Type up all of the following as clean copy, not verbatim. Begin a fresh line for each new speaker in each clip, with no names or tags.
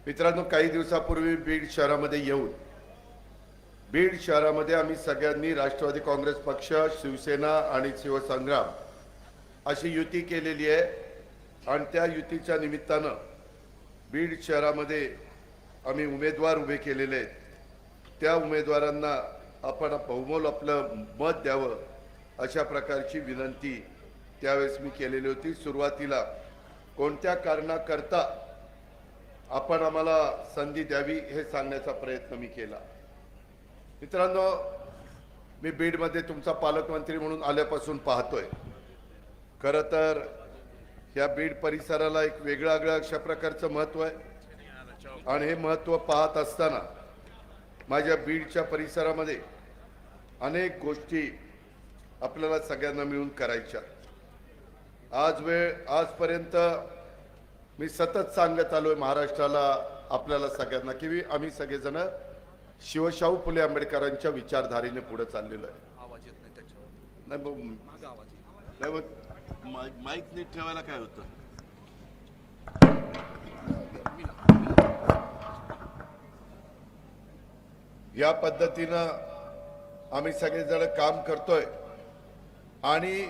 मित्रांनो, काही दिवसापूर्वी बीड शहरामध्ये येऊन बीड शहरामध्ये आम्ही सगळ्यांनी राष्ट्रवादी काँग्रेस पक्ष, शिवसेना आणि शिवसंग्राम अशी युती केलेली आहे आणि त्या युतीच्या निमित्तानं बीड शहरामध्ये आम्ही उमेदवार उभे केलेले आहेत। त्या उमेदवारांना आपण बहुमोल आपलं मत द्यावं अशा प्रकारची विनंती त्यावेळेस मी केलेली होती। सुरुवातीला कोणत्या कारणाकरता आपण आम्हाला संधी द्यावी हे सांगण्याचा प्रयत्न मी केला। मित्रांनो, मी बीडमध्ये तुमचा पालकमंत्री म्हणून आल्यापासून पाहतोय। खरं तर या बीड परिसराला एक वेगळं अशा प्रकारचं महत्त्व आहे आणि हे महत्त्व पाहत असताना माझ्या बीडच्या परिसरामध्ये अनेक गोष्टी आपल्याला सगळ्यांना मिळून करायच्या। आजपर्यंत मी सतत सांगत आलोय महाराष्ट्राला, आपल्याला सगळ्यांना की आम्ही सगळेजण शिवशाहू फुले आंबेडकरांच्या विचारधारेने पुढे चाललेलो आहे।
आवाज येत नाही त्याच्यावर,
नाही मग माईक नीट ठेवायला काय होतं? या पद्धतीनं आम्ही सगळेजण काम करतोय आणि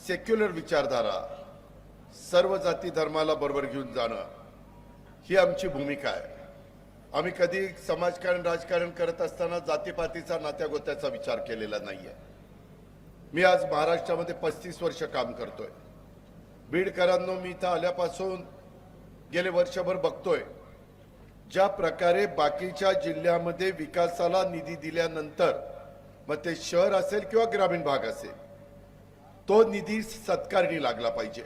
सेक्युलर विचारधारा, सर्व जाती धर्माला बरोबर घेऊन जाणं ही आमची भूमिका आहे। आम्ही कधी समाजकारण राजकारण करत असताना जातीपातीचा नात्यागोत्याचा विचार केलेला नाहीये। मी आज महाराष्ट्रामध्ये 35 वर्ष काम करतोय। बीडकरांनो, मी इथं आल्यापासून गेले वर्षभर बघतोय ज्या प्रकारे बाकीच्या जिल्ह्यामध्ये विकासाला निधी दिल्यानंतर, मग ते शहर असेल किंवा ग्रामीण भाग असेल, तो निधी सत्कारणी लागला पाहिजे।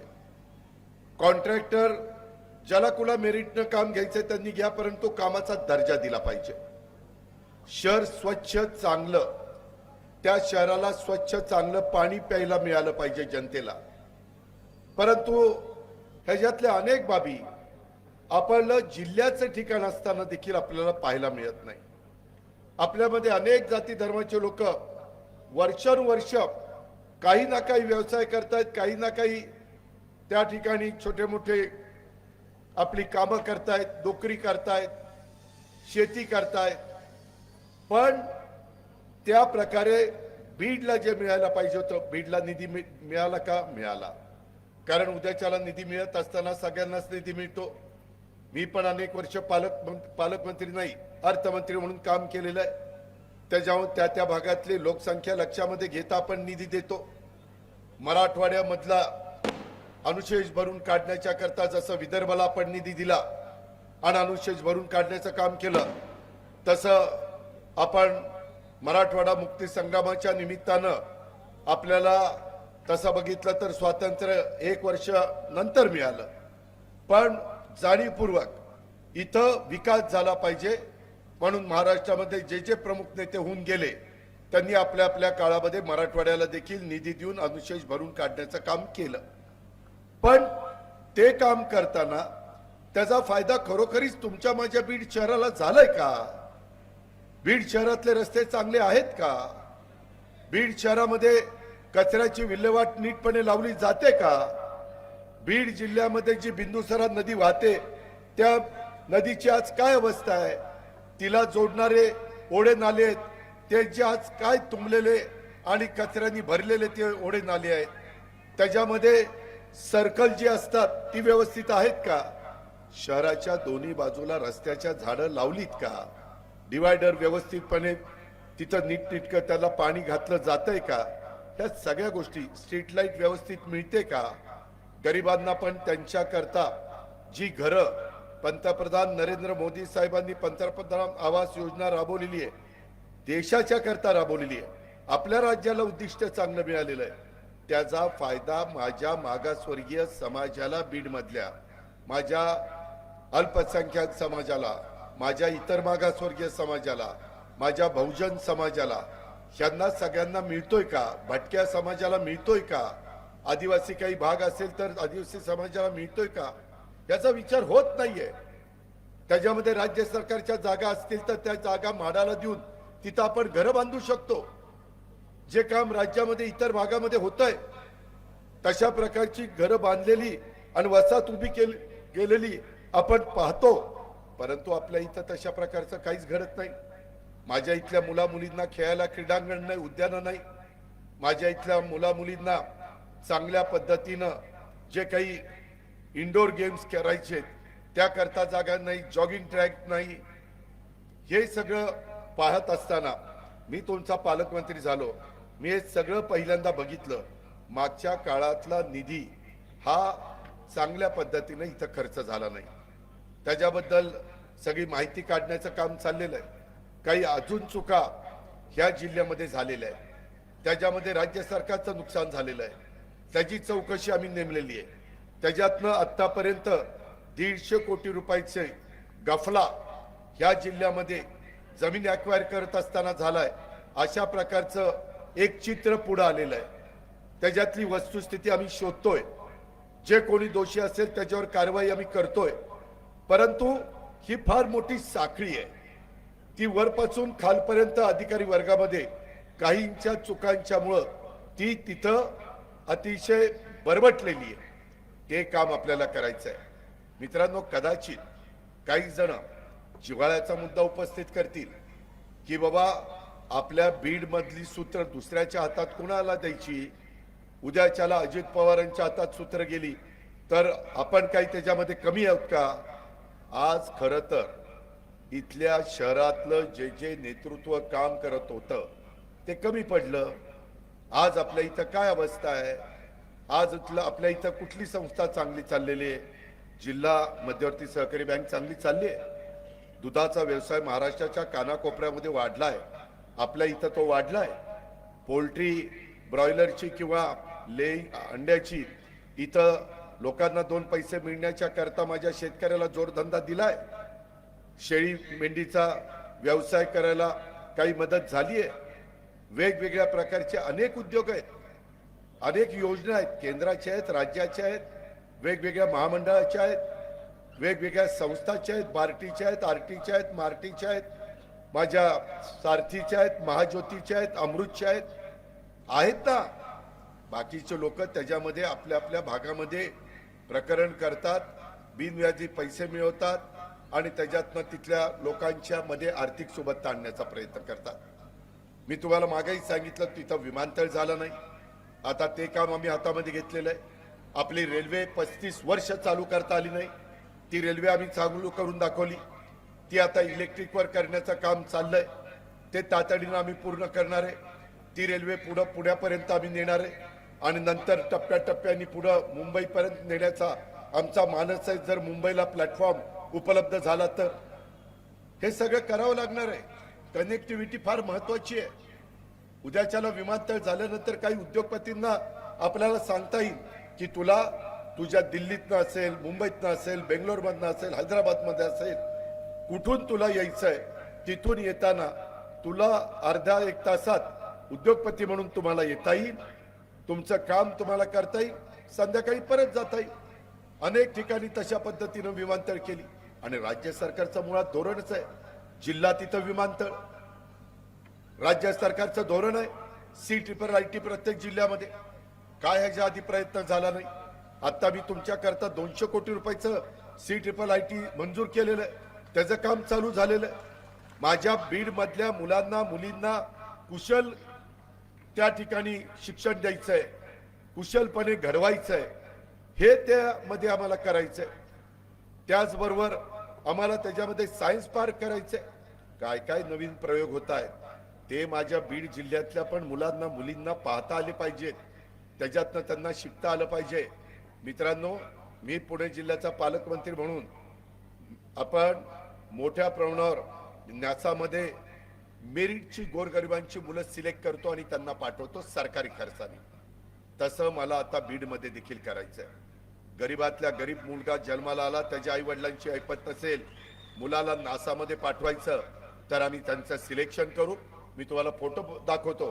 कॉन्ट्रॅक्टर ज्याला कुला मेरिटनं काम घ्यायचंय त्यांनी घ्या, परंतु कामाचा दर्जा दिला पाहिजे। शहर स्वच्छ चांगलं, त्या शहराला स्वच्छ चांगलं पाणी प्यायला मिळालं पाहिजे जनतेला। परंतु ह्याच्यातल्या अनेक बाबी आपलं जिल्ह्याचं ठिकाण असताना देखील आपल्याला पाहायला मिळत नाही। आपल्यामध्ये अनेक जाती धर्माचे लोक वर्षानुवर्ष काही ना काही व्यवसाय करतायत, काही ना काही त्या ठिकाणी छोटे मोठे आपली कामं करतायत, नोकरी करतायत, शेती करतायत। पण त्या प्रकारे बीडला जे मिळायला पाहिजे होतं, बीडला निधी मिळाला का? मिळाला। कारण उद्याच्याला निधी मिळत असताना सगळ्यांनाच निधी मिळतो। मी पण अनेक वर्ष पालकमंत्री नाही, अर्थमंत्री म्हणून काम केलेलं आहे। त्याच्यामुळे त्या भागातली लोकसंख्या लक्षामध्ये घेता आपण निधी देतो। मराठवाड्यामधला अनुशेष भरून काढण्याच्या करता जसं विदर्भाला आपण निधी दिला आणि अनुशेष भरून काढण्याचं काम केलं, तसं आपण मराठवाडा मुक्ती संग्रामाच्या निमित्तानं आपल्याला तसं बघितलं तर स्वातंत्र्य 1 वर्ष नंतर मिळालं। पण जाणीवपूर्वक इथं विकास झाला पाहिजे म्हणून महाराष्ट्रामध्ये जे जे प्रमुख नेते होऊन गेले त्यांनी आपल्या आपल्या काळामध्ये मराठवाड्याला देखील निधी देऊन अनुशेष भरून काढण्याचं काम केलं। पण ते काम करताना त्याचा फायदा खरोखरीच तुमच्या माझ्या बीड शहराला झालाय का? बीड शहरातले रस्ते चांगले आहेत का? बीड शहरामध्ये कचऱ्याची विल्हेवाट नीटपणे लावली जाते का? बीड जिल्ह्यामध्ये जी बिंदुसरा नदी वाहते त्या नदीची आज काय अवस्था आहे? तिला जोडणारे ओढे नाले आहेत ते जे आज काय तुंबलेले आणि कचऱ्याने भरलेले ते ओढे नाले आहेत, त्याच्यामध्ये सर्कल जी असतात ती व्यवस्थित आहेत का? शहराच्या दोन्ही बाजूला रस्त्याच्या झाडं लावलीत का? डिवायडर व्यवस्थितपणे तिथं नीटनेटकं त्याला पाणी घातलं जातंय का? ह्या सगळ्या गोष्टी, स्ट्रीट लाईट व्यवस्थित मिळते का? गरिबांना पण त्यांच्या करता जी घरं पंतप्रधान नरेंद्र मोदी साहेबांनी पंतप्रधान आवास योजना राबवलेली आहे, देशाच्या करता राबवलेली आहे, आपल्या राज्याला उद्दिष्ट चांगलं मिळालेलं आहे, त्याचा फायदा माझ्या मागासवर्गीय समाजाला, बीडमधल्या माझ्या अल्पसंख्याक समाजाला, माझ्या इतर मागासवर्गीय समाजाला, माझ्या बहुजन समाजाला, ह्यांना सगळ्यांना मिळतोय का? भटक्या समाजाला मिळतोय का? आदिवासी काही भाग असेल तर आदिवासी समाजाला मिळतोय का? याचा विचार होत नाहीये। त्याच्यामध्ये राज्य सरकारच्या जागा असतील तर त्या जागा म्हाडाला देऊन तिथं आपण घरं बांधू शकतो। जे काम राज्यामध्ये इतर भागामध्ये होतंय तशा प्रकारची घरं बांधलेली आणि वसाहत उभी गेलेली आपण पाहतो। परंतु आपल्या इथं तशा प्रकारचं काहीच घडत नाही. माझ्या इथल्या मुला मुलींना खेळायला क्रीडांगण नाही, उद्यानं नाही. माझ्या इथल्या मुला मुलींना चांगल्या पद्धतीनं जे काही इंडोर गेम्स करायचे त्याकरता जागा नाही, जॉगिंग ट्रॅक नाही. हे सगळं पाहत असताना मी तुमचा पालकमंत्री झालो. मी हे सगळं पहिल्यांदा बघितलं. मागच्या काळातला निधी हा चांगल्या पद्धतीने इथं खर्च झाला नाही. त्याच्याबद्दल सगळी माहिती काढण्याचं काम चाललेलं आहे. काही अजून चुका ह्या जिल्ह्यामध्ये झालेल्या आहेत. त्याच्यामध्ये राज्य सरकारचं नुकसान झालेलं आहे. त्याची चौकशी आम्ही नेमलेली आहे. त्याच्यातनं आतापर्यंत 150 कोटी रुपयाचे गफला ह्या जिल्ह्यामध्ये जमीन ॲक्वायर करत असताना झालाय. अशा प्रकारचं एक चित्र पुढे आलेलं आहे. त्याच्यातली वस्तुस्थिती आम्ही शोधतोय. जे कोणी दोषी असेल त्याच्यावर कारवाई आम्ही करतोय. परंतु ही फार मोठी साखळी आहे की वरपासून खालपर्यंत अधिकारी वर्गामध्ये काहींच्या चुकांच्यामुळं ती तिथं अतिशय बरबटलेली आहे. ते काम आपल्याला करायचं आहे. मित्रांनो, कदाचित काही जण जिव्हाळ्याचा मुद्दा उपस्थित करतील की बाबा आपल्या बीड मधली सूत्र दुसऱ्याच्या हातात कोणाला द्यायची. उद्याच्याला अजित पवारांच्या हातात सूत्र गेली तर आपण काही त्याच्यामध्ये कमी आहोत का. आज खरं तर इथल्या शहरातलं जे जे नेतृत्व काम करत होतं ते कमी पडलं. आज आपल्या इथं काय अवस्था आहे. आज आपल्या इथं कुठली संस्था चांगली चाललेली आहे. जिल्हा मध्यवर्ती सहकारी बँक चांगली चालली आहे. दुधाचा व्यवसाय महाराष्ट्राच्या कानाकोपऱ्यामध्ये वाढलाय. आपल्या इथं तो वाढलाय. पोल्ट्री ब्रॉयलरची किंवा अंड्याची इथं लोकांना 2 पैसे मिळण्याच्या करता माझ्या शेतकऱ्याला जोडधंदा दिलाय. शेळी मेंढीचा व्यवसाय करायला काही मदत झाली आहे. वेगवेगळ्या प्रकारचे अनेक उद्योग आहेत, अनेक योजना आहेत, केंद्राच्या आहेत, राज्याच्या आहेत, वेगवेगळ्या महामंडळाच्या आहेत, वेगवेगळ्या संस्थाच्या आहेत, बार्टीच्या आहेत, आरटीच्या आहेत, मार्टीच्या आहेत, माझ्या सारथीच्या आहेत, महाज्योतीच्या आहेत, अमृतच्या आहेत ना. बाकीचे लोक त्याच्यामध्ये आपल्या आपल्या भागामध्ये प्रकरण करतात, बिनव्याजी पैसे मिळवतात आणि त्याच्यातनं तिथल्या लोकांच्या मध्ये आर्थिक सोबत आणण्याचा प्रयत्न करतात. मी तुम्हाला मागेही सांगितलं तिथं विमानतळ झालं नाही. आता ते काम आम्ही हातामध्ये घेतलेलं आहे. आपली रेल्वे 35 वर्ष चालू करता आली नाही. ती रेल्वे आम्ही चालू करून दाखवली. ती आता इलेक्ट्रिकवर करण्याचं काम चाललंय. ते तातडीनं आम्ही पूर्ण करणार आहे. ती रेल्वे पुण्यापर्यंत आम्ही नेणार आहे आणि नंतर टप्प्याटप्प्याने पुढं मुंबईपर्यंत नेण्याचा आमचा मानस आहे. जर मुंबईला प्लॅटफॉर्म उपलब्ध झाला तर हे सगळं करावं लागणार आहे. कनेक्टिव्हिटी फार महत्वाची आहे. उद्याच्याला विमानतळ झाल्यानंतर काही उद्योगपतींना आपल्याला सांगता येईल की तुला तुझ्या दिल्लीतनं असेल, मुंबईतनं असेल, बेंगलोरमधनं असेल, हैदराबादमध्ये असेल, कुठून तुला यायचंय तिथून येताना तुला अर्धा 1 तासात उद्योगपती म्हणून तुम्हाला येता येईल. तुमचं काम तुम्हाला करता येईल. संध्याकाळी परत जाता येईल. अनेक ठिकाणी तशा पद्धतीनं विमानतळ केली आणि राज्य सरकारचं मुळात धोरणच आहे जिल्हा तिथं विमानतळ. राज्य सरकारचं धोरण आहे CIIT प्रत्येक जिल्ह्यामध्ये. काय ह्याच्या आधी प्रयत्न झाला नाही. आता मी तुमच्या करता 200 कोटी रुपयाचं CIIT मंजूर केलेलं आहे. त्याचं काम चालू झालेलं आहे. माझ्या बीड मधल्या मुलांना मुलींना कुशल त्या ठिकाणी शिक्षण द्यायचंय, कुशलपणे घडवायचंय. हे त्यामध्ये आम्हाला करायचंय. त्याचबरोबर आम्हाला त्याच्यामध्ये सायन्स पार्क करायचंय. काय काय नवीन प्रयोग होत आहेत ते माझ्या बीड जिल्ह्यातल्या पण मुलांना मुलींना पाहता आले पाहिजेत. त्याच्यातनं त्यांना शिकता आलं पाहिजे. मित्रांनो, मी पुणे जिल्ह्याचा पालकमंत्री म्हणून आपण मोठ्या प्रमाणावर न्यासामध्ये मेरिटची गोरगरिबांची मुलं सिलेक्ट करतो आणि त्यांना पाठवतो सरकारी खर्चाने. तसं मला आता बीडमध्ये देखील करायचंय. गरीबातल्या गरीब मुलगा जन्माला आला, त्याच्या आई वडिलांची ऐपत नसेल, मुलाला नासामध्ये पाठवायचं तर आम्ही त्यांचं सिलेक्शन करू. मी तुम्हाला फोटो दाखवतो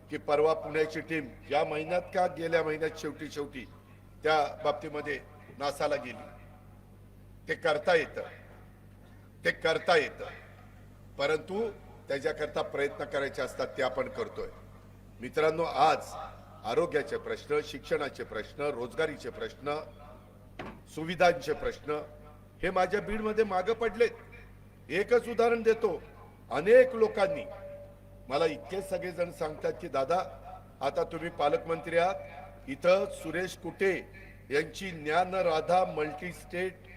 की परवा पुण्याची टीम या महिन्यात का गेल्या महिन्यात शेवटी त्या बाबतीमध्ये नासाला गेली. ते करता येतं, परंतु त्याच्याकरता प्रयत्न करायचे असतात ते आपण करतोय. मित्रांनो, आज आरोग्याचे प्रश्न, शिक्षणाचे प्रश्न, रोजगारीचे प्रश्न, सुविधांचे प्रश्न हे माझ्या बीडमध्ये मागे पडलेत. एकच उदाहरण देतो. अनेक लोकांनी मला इतके सगळेजण सांगतात की दादा आता तुम्ही पालकमंत्री आहात, इथं सुरेश कुटे यांची ज्ञान राधा मल्टी स्टेट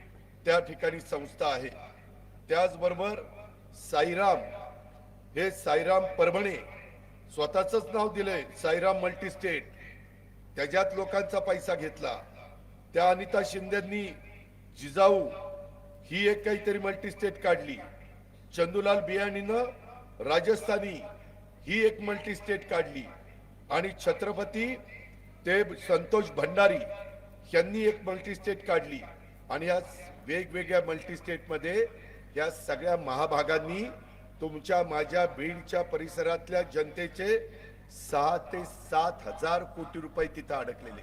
त्या ठिकाणी संस्था आहे. त्याचबरोबर साईराम, हे साईराम परभणे स्वतःच नाव दिलंय साईराम मल्टी स्टेट, त्याच्यात लोकांचा पैसा घेतला. त्या अनिता शिंदेंनी जिजाऊ ही एक काहीतरी मल्टी स्टेट काढली. चंदूलाल बियाणीनं राजस्थानी ही एक मल्टी स्टेट काढली. आणि छत्रपती ते संतोष भंडारी यांनी एक मल्टी स्टेट काढली. आणि या वेगवेगळ्या मल्टी स्टेट मध्ये या सगळ्या महाभागांनी तुमच्या माझ्या बीडच्या परिसरातल्या जनतेचे 6 ते 7 हजार कोटी रुपये तिथं अडकलेले.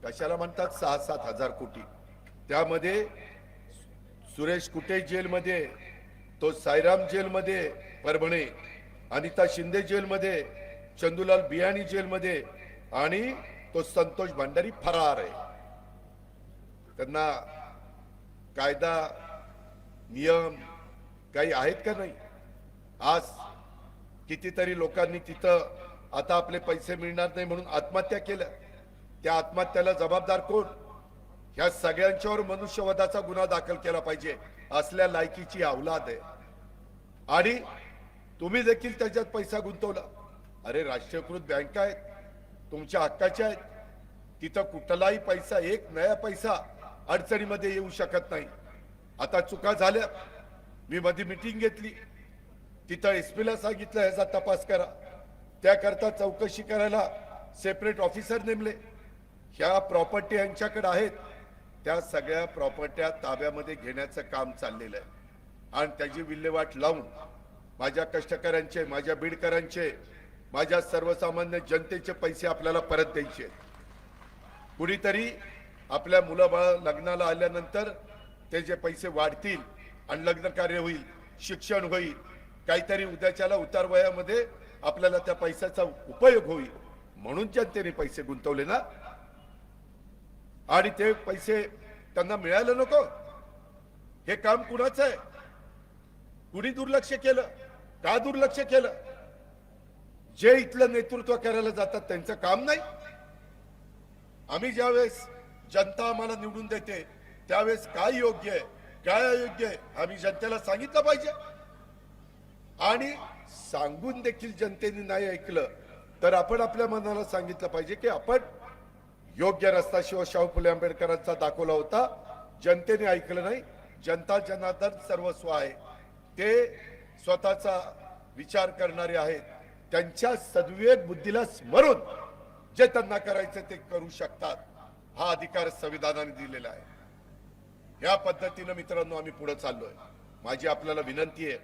कशाला म्हणतात 6-7 हजार कोटी? त्यामध्ये सुरेश कुटे जेलमध्ये, तो साईराम जेलमध्ये परभणे, अनिता शिंदे जेलमध्ये, चंदूलाल बियाणी जेलमध्ये आणि तो संतोष भंडारी फरार आहे. त्यांना कायदा नियम काही आहेत का नाही? आज कितीतरी लोकांनी तिथं आता आपले पैसे मिळणार नाही म्हणून आत्महत्या केल्या. त्या आत्महत्याला जबाबदार कोण? ह्या सगळ्यांच्यावर मनुष्यवधाचा गुन्हा दाखल केला पाहिजे. असल्या लायकीची अवलाद आहे. आणि तुम्ही देखील त्याच्यात पैसा गुंतवला. अरे राष्ट्रीयकृत बँका आहेत, तुमच्या हक्काच्या आहेत, तिथं कुठलाही पैसा, एक नया पैसा अडचणीमध्ये येऊ शकत नाही. आता चुका झाल्या, मी मध्ये मीटिंग घेतली, तिथं एसपीला सांगितलं ह्याचा तपास करा. त्याकरता चौकशी करायला सेपरेट ऑफिसर नेमले. ह्या प्रॉपर्टी यांच्याकडे आहेत, त्या सगळ्या प्रॉपर्ट्या ताब्यामध्ये घेण्याचं काम चाललेलं आहे. आणि त्याची विल्हेवाट लावून माझ्या कष्टकऱ्यांचे, माझ्या बीडकरांचे, माझ्या सर्वसामान्य जनतेचे पैसे आपल्याला परत द्यायचे. कुणीतरी आपल्या मुलाबाळ लग्नाला आल्यानंतर त्याचे पैसे वाढतील आणि लग्न कार्य होईल, शिक्षण होईल, काहीतरी उद्याच्याला उतार वयामध्ये आपल्याला त्या पैशाचा उपयोग होईल म्हणून जनतेने पैसे गुंतवले ना. आणि ते पैसे त्यांना मिळायला नको? हे काम कुणाचं आहे? कुणी दुर्लक्ष केलं? का दुर्लक्ष केलं? जे इथलं नेतृत्व करायला जातात त्यांचं काम नाही? आम्ही ज्यावेळेस जनता आम्हाला निवडून देते त्यावेळेस काय योग्य आहे काय अयोग्य आहे आम्ही जनतेला सांगितलं पाहिजे. आणि सांगून देखील जनतेने नाही ऐकलं तर आपण आपल्या मनाला सांगितलं पाहिजे की आपण योग्य रस्ता शाहू फुले आंबेडकरांचा दाखवला होता, जनतेने ऐकलं नाही. जनता जनार्दन सर्वस्व आहे, ते स्वतःचा विचार करणारे आहेत. त्यांच्या सद्विवेक बुद्धीला स्मरून जे त्यांना करायचं ते करू शकतात. हा अधिकार संविधानाने दिलेला आहे. या पद्धतीने मित्रांनो आम्ही पुढे चाललोय. माझी आपल्याला विनंती आहे,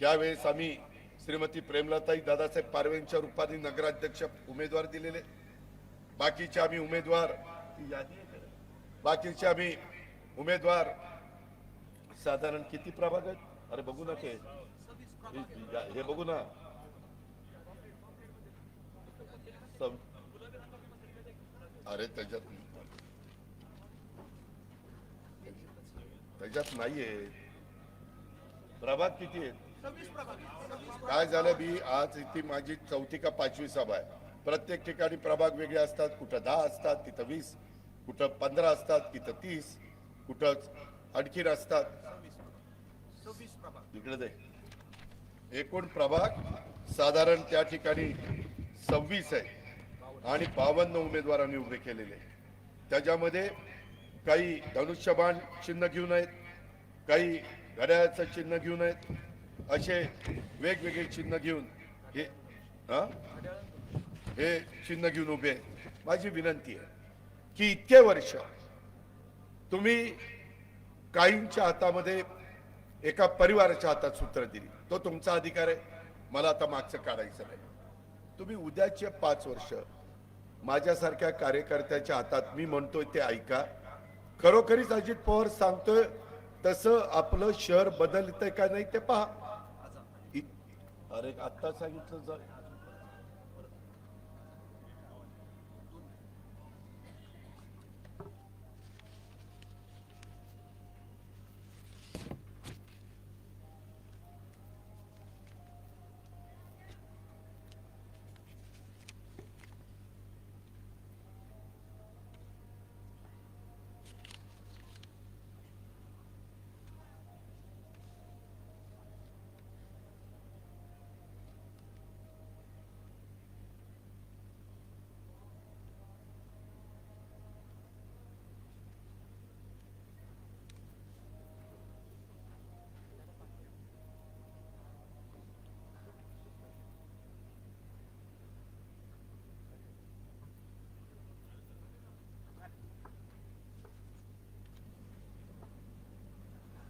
यावेळेस आम्ही श्रीमती प्रेमलताई दादासाहेब पारवेंच्या रूपाने नगराध्यक्ष उमेदवार दिलेले. बाकीचे आम्ही उमेदवार साधारण किती प्रभाग आहेत? अरे बघू ना, हे बघू ना, अरे त्याच्यात नाहीये. प्रभाग किती आहेत? काय झालं बी, आज इथे माझी 4थी का 5वी सभा आहे. प्रत्येक ठिकाणी प्रभाग वेगळे असतात. कुठं 10 असतात, तिथं 20, कुठं 15 असतात, तिथं 30, कुठं आणखीन असतात. इकडे दे. एकूण प्रभाग साधारण त्या ठिकाणी 26 आहे आणि 52 उमेदवारांनी उभे केलेले. त्याच्यामध्ये काही धनुष्यबाण चिन्ह घेऊन आहेत, काही घड्याळाचं चिन्ह घेऊन आहेत, असे वेगवेगळे चिन्ह घेऊन हे चिन्ह घेऊन उभे आहेत. माझी विनंती आहे की इतके वर्ष तुम्ही काहींच्या हातामध्ये एका परिवाराच्या हातात सूत्र दिली, तो तुमचा अधिकार आहे. मला आता मागचं काढायचं नाही. तुम्ही उद्याचे 5 वर्ष माझ्यासारख्या कार्यकर्त्याच्या हातात, मी म्हणतोय ते ऐका. खरोखरीच अजित पवार सांगतोय तसं आपलं शहर बदलतंय का नाही ते पहा. अरे आता सांगितलं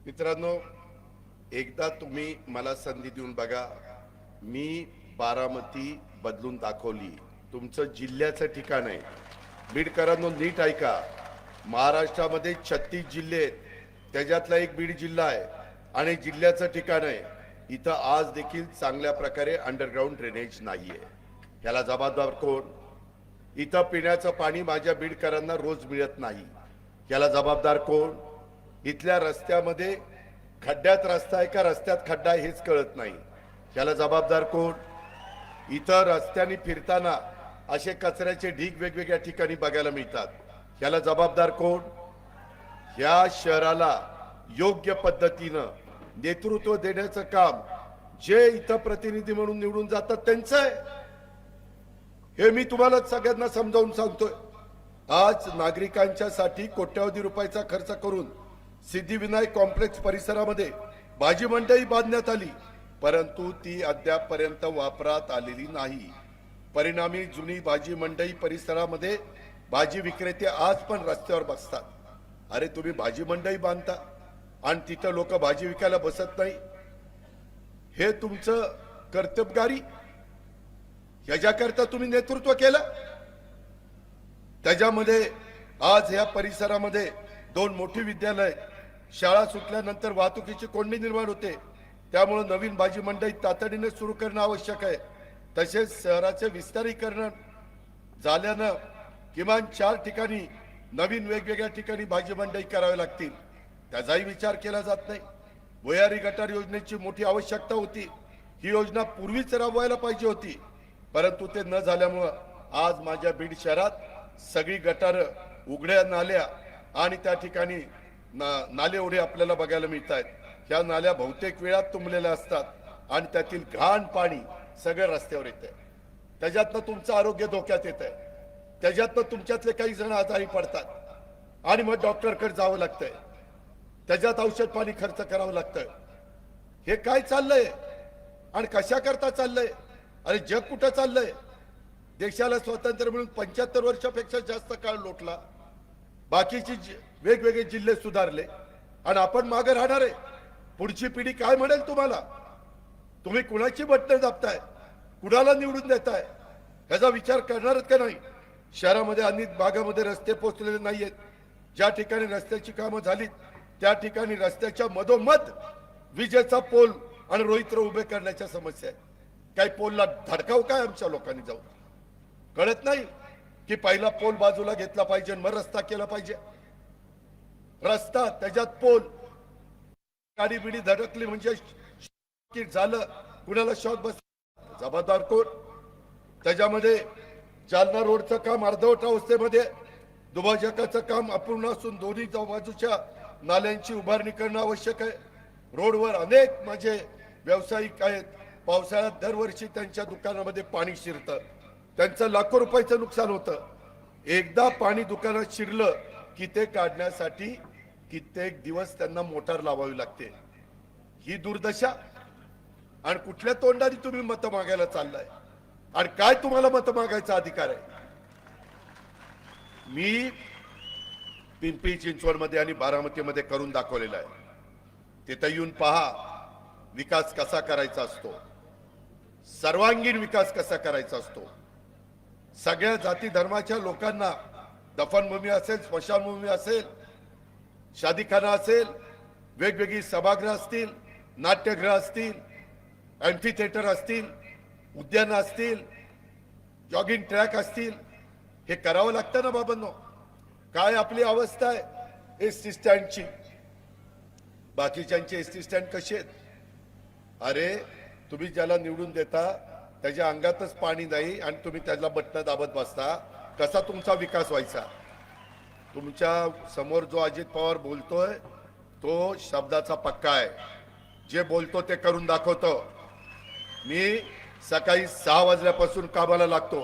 मित्रांनो, एकदा तुम्ही मला संधी देऊन बघा. मी बारामती बदलून दाखवली. तुमचं जिल्ह्याचं ठिकाण आहे. बीडकरांनो नीट ऐका. महाराष्ट्रामध्ये 36 जिल्हे आहेत, त्याच्यातला एक बीड जिल्हा आहे आणि जिल्ह्याचं ठिकाण आहे. इथं आज देखील चांगल्या प्रकारे अंडरग्राऊंड ड्रेनेज नाहीये. याला जबाबदार कोण? इथं पिण्याचं पाणी माझ्या बीडकरांना रोज मिळत नाही. याला जबाबदार कोण? इथल्या रस्त्यामध्ये खड्ड्यात रस्ता आहे का रस्त्यात खड्डा आहे हेच कळत नाही. याला जबाबदार कोण? इथं रस्त्याने फिरताना असे कचऱ्याचे ढीग वेगवेगळ्या ठिकाणी बघायला मिळतात. याला जबाबदार कोण? या शहराला योग्य पद्धतीनं नेतृत्व देण्याचं काम जे इथं प्रतिनिधी म्हणून निवडून जातात त्यांचं आहे. हे मी तुम्हाला सगळ्यांना समजावून सांगतोय. आज नागरिकांच्या साठी कोट्यावधी रुपयाचा खर्च करून सिद्धिविनायक कॉम्प्लेक्स परिसरामध्ये भाजी मंडई बांधण्यात आली, परंतु ती अद्यापपर्यंत वापरात आलेली नाही. परिणामी जुनी भाजी मंडई परिसरामध्ये भाजी विक्रेते आज पण रस्त्यावर बसतात. अरे तुम्ही भाजी मंडई बांधता आणि तिथं लोक भाजी विकायला बसत नाही, हे तुमचं कर्तबगारी. याच्याकरता तुम्ही नेतृत्व केलं. त्याच्यामध्ये आज या परिसरामध्ये 2 मोठी विद्यालय, शाळा सुटल्यानंतर वाहतुकीची कोंडी निर्माण होते. त्यामुळे नवीन भाजी मंडई तातडीने सुरू करणं आवश्यक आहे. तसेच शहराचे विस्तारीकरण झाल्यानं किमान 4 ठिकाणी नवीन वेगवेगळ्या ठिकाणी भाजी मंडई करावी लागतील. त्याचाही विचार केला जात नाही. भुयारी गटार योजनेची मोठी आवश्यकता होती. ही योजना पूर्वीच राबवायला पाहिजे होती, परंतु ते न झाल्यामुळं आज माझ्या बीड शहरात सगळी गटार, उघड्या नाल्या आणि त्या ठिकाणी नाले ओढे आपल्याला बघायला मिळत आहेत. ह्या नाल्या बहुतेक वेळा तुंबलेल्या असतात आणि त्यातील घाण पाणी सगळं रस्त्यावर येतंय. त्याच्यातनं तुमचं आरोग्य धोक्यात येत आहे. त्याच्यातनं तुमच्यातले काही जण आजारी पडतात आणि मग डॉक्टरकडे जावं लागतंय. त्याच्यात औषध पाणी खर्च करावं लागतंय. हे काय चाललंय आणि कशा करता चाललंय? अरे जग कुठं चाललंय? देशाला स्वातंत्र्य मिळून 75 वर्षापेक्षा जास्त काळ लोटला. बाकीची वेगवेगळे जिल्हे सुधारले आणि आपण मागे राहणार आहे. पुढची पिढी काय म्हणेल तुम्हाला? तुम्ही कुणाची बटणं दाबताय, कुणाला निवडून देताय, ह्याचा विचार करणारच का नाही? शहरामध्ये अनेक भागामध्ये रस्ते पोहोचलेले नाहीयेत. ज्या ठिकाणी रस्त्याची कामं झालीत त्या ठिकाणी रस्त्याच्या मधोमध विजेचा पोल आणि रोहित्र उभे करण्याच्या समस्या आहेत. काही पोलला धडकाव काय आमच्या लोकांनी जाऊन कळत नाही की पहिला पोल बाजूला घेतला पाहिजे मग रस्ता केला पाहिजे. रस्ता त्याच्यात पोल, गाडी बिडी धडकली म्हणजे झालं, कुणाला शॉक बस, जबाबदार कोण? त्याच्यामध्ये जालना रोडचं काम अर्धवट अवस्थेमध्ये, दुभाजकाचं काम अपूर्ण असून दोन्ही बाजूच्या नाल्यांची उभारणी करणं आवश्यक आहे. रोडवर अनेक माझे व्यावसायिक आहेत. पावसाळ्यात दरवर्षी त्यांच्या दुकानामध्ये पाणी शिरतं, त्यांचं लाखो रुपयाचं नुकसान होतं. एकदा पाणी दुकानात शिरलं की ते काढण्यासाठी कित्येक दिवस त्यांना मोटार लावावी लागते. ही दुर्दशा. आणि कुठल्या तोंडाने तुम्ही मत मागायला चाललाय आणि काय तुम्हाला मत मागायचा अधिकार आहे? मी पिंपरी चिंचवडमध्ये आणि बारामतीमध्ये करून दाखवलेला आहे. तिथे येऊन पहा विकास कसा करायचा असतो, सर्वांगीण विकास कसा करायचा असतो. सगळ्या जाती धर्माच्या लोकांना दफनभूमी असेल, स्मशानभूमी असेल, शादीखाना असेल, वेगवेगळी सभागृह असतील, नाट्यगृह असतील, एम्फी थिएटर असतील, उद्यान असतील, जॉगिंग ट्रॅक असतील, हे करावं लागतं ना बाबांनो. काय आपली अवस्था आहे एसटी स्टँडची? बाकीच्यांचे एसटी स्टँड कसे आहेत? अरे तुम्ही ज्याला निवडून देता त्याच्या अंगातच पाणी नाही आणि तुम्ही त्याला बटणं दाबत बसता. कसा तुमचा विकास व्हायचा? तुमच्या समोर जो अजित पवार बोलतोय तो शब्दाचा पक्का आहे. जे बोलतो ते करून दाखवतो. मी सकाळी 6 वाजल्यापासून कामाला लागतो.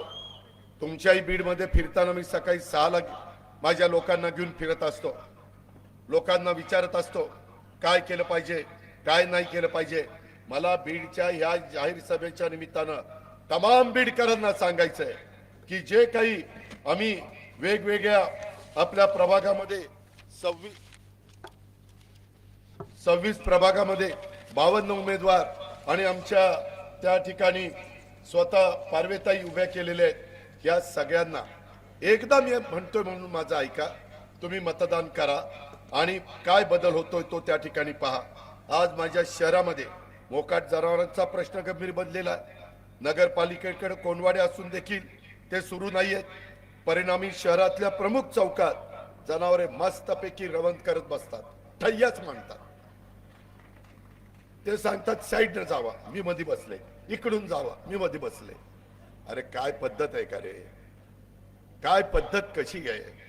तुमच्याही बीडमध्ये फिरताना मी सकाळी 6ला माझ्या लोकांना घेऊन फिरत असतो. लोकांना विचारत असतो काय केलं पाहिजे, काय नाही केलं पाहिजे. मला बीडच्या ह्या जाहीर सभेच्या निमित्तानं तमाम बीडकरांना सांगायचंय की जे काही आम्ही वेगवेगळ्या आपल्या प्रभागामध्ये 26 प्रभागामध्ये 52 उमेदवार आणि आमच्या त्या ठिकाणी स्वतः पार्वेताई उभ्या केलेल्या आहेत। या सगळ्यांना एकदा मी म्हणतोय म्हणून माझं ऐका, तुम्ही मतदान करा आणि काय बदल होतोय तो त्या ठिकाणी पहा। आज माझ्या शहरामध्ये मोकाट जनावरांचा प्रश्न गंभीर बनलेला आहे। नगरपालिकेकडे कोणवाडे असून देखील ते सुरू नाहीयेत। परिणामी शहरातल्या प्रमुख चौकात जनावरे मस्तपैकी रवंत करत बसतात, ठय्याच मांडतात। ते सांगतात साईडने जावा, मी मध्ये बसले, इकडून जावा, मी मध्ये बसले। अरे काय पद्धत आहे का रे? काय पद्धत कशी आहे?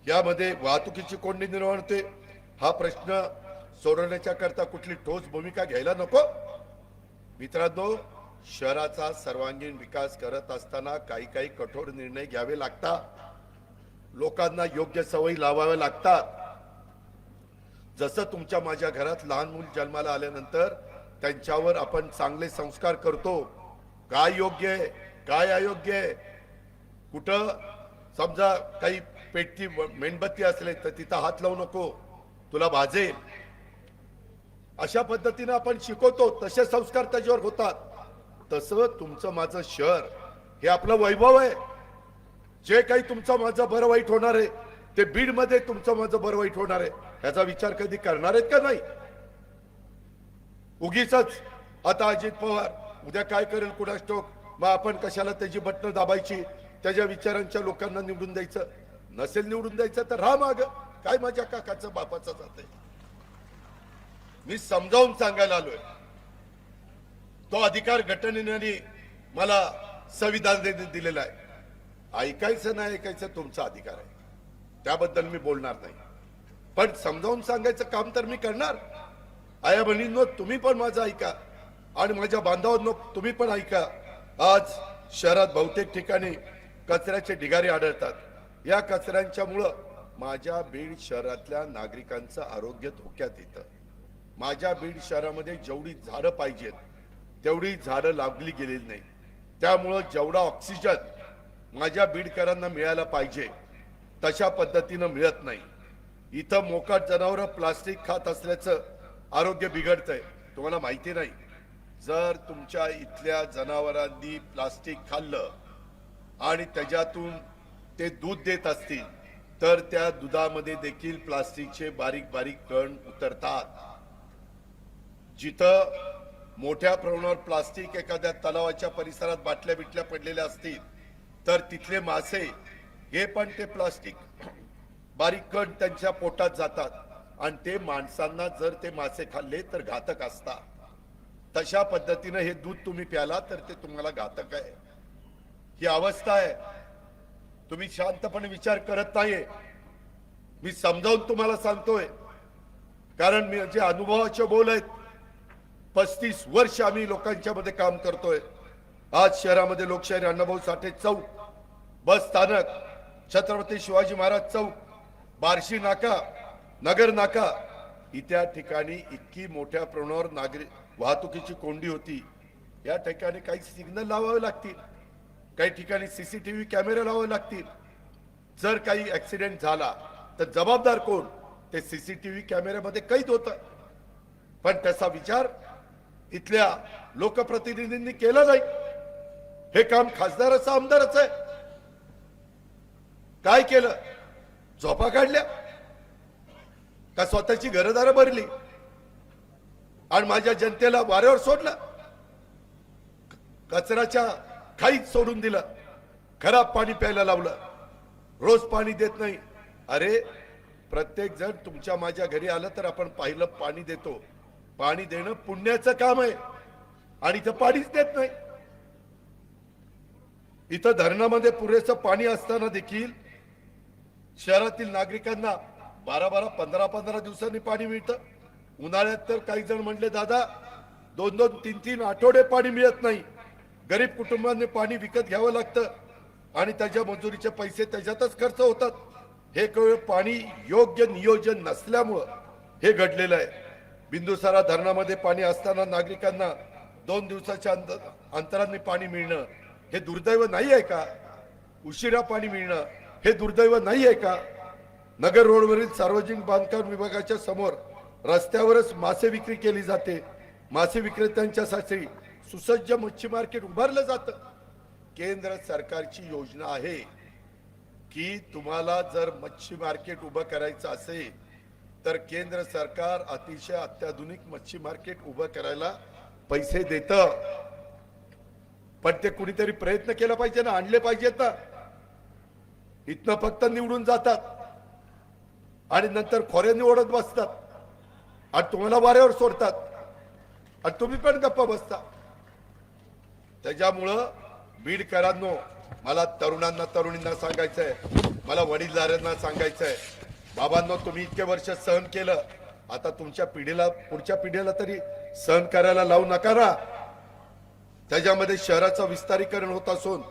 यामध्ये वाहतुकीची कोंडी निर्माण होते। हा प्रश्न सोडवण्याच्या करता कुठली ठोस भूमिका घ्यायला नको? मित्रांनो, शहराचा सर्वांगीण विकास करत असताना काही काही कठोर निर्णय घ्यावे लागतात। लोकांना योग्य सवयी लावाव्या लागतात। जसं तुमच्या माझ्या घरात लहान मूल जन्माला आल्यानंतर त्यांच्यावर आपण चांगले संस्कार करतो, काय योग्य आहे काय अयोग्य आहे, कुठं समजा काही पेटती मेणबत्ती असले तर तिथं हात लावू नको, तुला भाजेल, अशा पद्धतीने आपण शिकवतो, तसे संस्कार त्याच्यावर होतात। तसं तुमचं माझं शहर हे आपलं वैभव आहे। जे काही तुमचं माझं बरं वाईट होणार आहे ते बीड मध्ये तुमचं माझं बरं वाईट होणार आहे, ह्याचा विचार कधी करणार आहेत का नाही? उगीच आता अजित पवार उद्या काय करेल कुणास ठाऊक, मग आपण कशाला त्याची बटणं दाबायची, त्याच्या विचारांच्या लोकांना निवडून द्यायचं? नसेल निवडून द्यायचं तर राहा माग, काय माझ्या काकाचं बापाचं जाते। मी समजावून सांगायला आलोय, तो अधिकार घटनेने मला संविधान दिलेला आहे। ऐकायचं नाही ऐकायचं तुमचा अधिकार आहे, त्याबद्दल मी बोलणार नाही, पण समजावून सांगायचं काम तर मी करणार। आया बहिणींनो, तुम्ही पण माझं ऐका आणि माझ्या बांधवांनो तुम्ही पण ऐका। आज शहरात बहुतेक ठिकाणी कचऱ्याचे ढिगारे आढळतात। या कचऱ्यांच्यामुळं माझ्या बीड शहरातल्या नागरिकांचं आरोग्य धोक्यात येतं। माझ्या बीड शहरामध्ये जेवढी झाडं पाहिजेत तेवढी झाडं लावली गेलेली नाही, त्यामुळं जेवढा ऑक्सिजन माझ्या बीडकरांना मिळायला पाहिजे तशा पद्धतीनं मिळत नाही। इथं मोकाट जनावरं प्लास्टिक खात असल्याचं आरोग्य बिघडतंय, तुम्हाला माहिती नाही? जर तुमच्या इथल्या जनावरांनी प्लास्टिक खाल्लं आणि त्याच्यातून ते दूध देत असतील तर त्या दुधामध्ये देखील प्लास्टिकचे बारीक बारीक कण उतरतात। जिथं मोठ्या प्रमाणावर प्लास्टिक एखाद्या तलावाच्या परिसरात बाटल्या बिटल्या पडलेल्या असतील तर तिथले मासे हे पण ते प्लास्टिक बारीक कण त्यांच्या पोटात जातात आणि ते माणसांना जर ते मासे खाल्ले तर घातक असतात। तशा पद्धतीने हे दूध तुम्ही प्याला तर ते तुम्हाला घातक आहे। ही अवस्था आहे, तुम्ही शांतपणे विचार करत नाहीये। मी समजावून तुम्हाला सांगतोय, कारण मी जे अनुभवाचे बोल आहेत, 35 वर्ष आम्ही लोकांच्या मध्ये काम करतोय। आज शहरामध्ये लोकशाहीर अण्णाभाऊ साठे चौक, बस स्थानक, छत्रपती शिवाजी महाराज चौक, बार्शी नाका, नगर नाका, इत्या ठिकाणी इतकी मोठ्या प्रमाणावर नागरिक वाहतुकीची कोंडी होती। या ठिकाणी काही सिग्नल लावावे लागतील, काही ठिकाणी सीसीटीव्ही कॅमेरे लावावे लागतील। जर काही ऍक्सिडेंट झाला तर जबाबदार कोण? ते सीसीटीव्ही कॅमेऱ्यामध्ये कैद होतं, पण त्याचा विचार इथल्या लोकप्रतिनिधींनी केला नाही। हे काम खासदाराचं आमदाराचं आहे। काय केलं? झोपा काढल्या का स्वतःची घरदारं भरली आणि माझ्या जनतेला वाऱ्यावर सोडलं? कचऱ्याच्या खाईत सोडून दिलं, खराब पाणी प्यायला लावलं, रोज पाणी देत नाही। अरे प्रत्येक जण तुमच्या माझ्या घरी आलं तर आपण पाहिलं पाणी देतो, पाणी देणं पुण्याचं काम आहे आणि इथं पाणीच देत नाही। इथं धरणामध्ये पुरेसं पाणी असताना देखील शहरातील नागरिकांना 12-12, 15-15 दिवसांनी पाणी मिळतं। उन्हाळ्यात तर काही जण म्हणले दादा 2-2, 3-3 आठवडे पाणी मिळत नाही। गरीब कुटुंबांनी पाणी विकत घ्यावं लागतं आणि त्याच्या मजुरीचे पैसे त्याच्यातच खर्च होतात। हे केवळ पाणी योग्य नियोजन नसल्यामुळं हे घडलेलं आहे। बिंदुसारा धरणामध्ये पाणी असताना नागरिकांना 2 दिवसाच्या अंतराने पाणी मिळणं हे दुर्दैव नाही आहे का? उशिरा पाणी मिळणं हे दुर्दैव नाही आहे का? नगर रोडवरील सार्वजनिक बांधकाम विभागाच्या समोर रस्त्यावरच मासे विक्री केली जाते, मासे विक्रेत्यांच्यासाठी सुसज्ज मच्छी मार्केट उभारलं जातं. केंद्र सरकारची योजना आहे की तुम्हाला जर मच्छी मार्केट उभं करायचं असेल तर केंद्र सरकार अतिशय अत्याधुनिक मच्छी मार्केट उभं करायला पैसे देतं. पण ते कुणीतरी प्रयत्न केला पाहिजे ना, आणले पाहिजेत ना. इथनं फक्त निवडून जातात आणि नंतर खोऱ्यांनी ओढत बसतात आणि तुम्हाला वाऱ्यावर सोडतात आणि तुम्ही पण गप्पा बसता. त्याच्यामुळं बीडकरांनो, मला तरुणांना तरुणींना सांगायचंय, मला वडीलधाऱ्यांना सांगायचंय, बाबांनो तुम्ही इतके वर्ष सहन केलं, आता तुमच्या पिढीला, पुढच्या पिढीला तरी सहन करायला लावू नका ना. त्याच्यामध्ये शहराचं विस्तारीकरण होत असून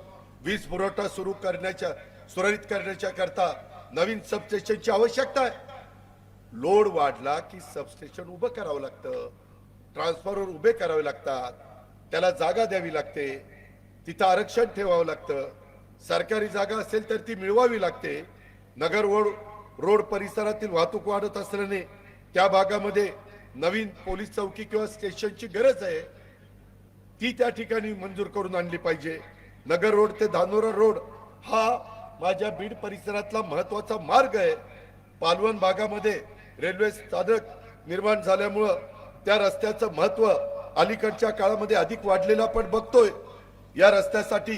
वीज पुरवठा सुरळीत करण्याच्या करता नवीन सबस्टेशनची आवश्यकता आहे. लोड वाढला की सबस्टेशन उभं करावं लागतं, ट्रान्सफॉर्मर उभे करावे लागतात, त्याला जागा द्यावी लागते, तिथं आरक्षण ठेवावं लागतं. सरकारी जागा असेल तर ती मिळवावी लागते. नगर रोड परिसरातील वाहतूक वाढत असल्याने त्या भागामध्ये नवीन पोलीस चौकी किंवा स्टेशनची गरज आहे, ती त्या ठिकाणी मंजूर करून आणली पाहिजे. नगर रोड ते धानोरा रोड हा माझ्या बीड परिसरातला महत्वाचा मार्ग आहे. पालवण भागामध्ये रेल्वे स्थानक निर्माण झाल्यामुळं त्या रस्त्याचं महत्व अलीकडच्या काळामध्ये अधिक वाढलेलं आपण बघतोय. या रस्त्यासाठी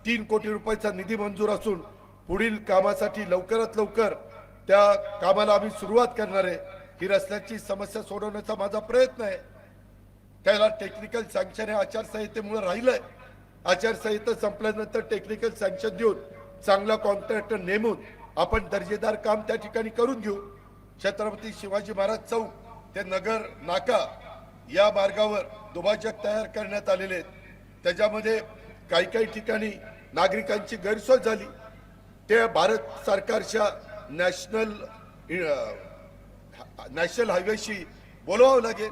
3 कोटी रुपयाचा निधी मंजूर असून पुढील कामासाठी लवकरात लवकर त्या कामाला आम्ही सुरुवात करणार आहे. ही रस्त्याची समस्या सोडवण्याचा माझा प्रयत्न आहे. त्याला टेक्निकल सँक्शन हे आचारसंहितेमुळे राहिलंय. आचारसंहिता संपल्यानंतर टेक्निकल सँक्शन देऊन चांगला कॉन्ट्रॅक्टर नेमून आपण दर्जेदार काम त्या ठिकाणी करून घेऊ. छत्रपती शिवाजी महाराज चौक ते नगर नाका या मार्गावर दुभाजक तयार करण्यात आलेले आहेत. त्याच्यामध्ये काही ठिकाणी नागरिकांची गैरसोय झाली. ते भारत सरकारच्या नॅशनल हायवेशी बोलवावं लागेल.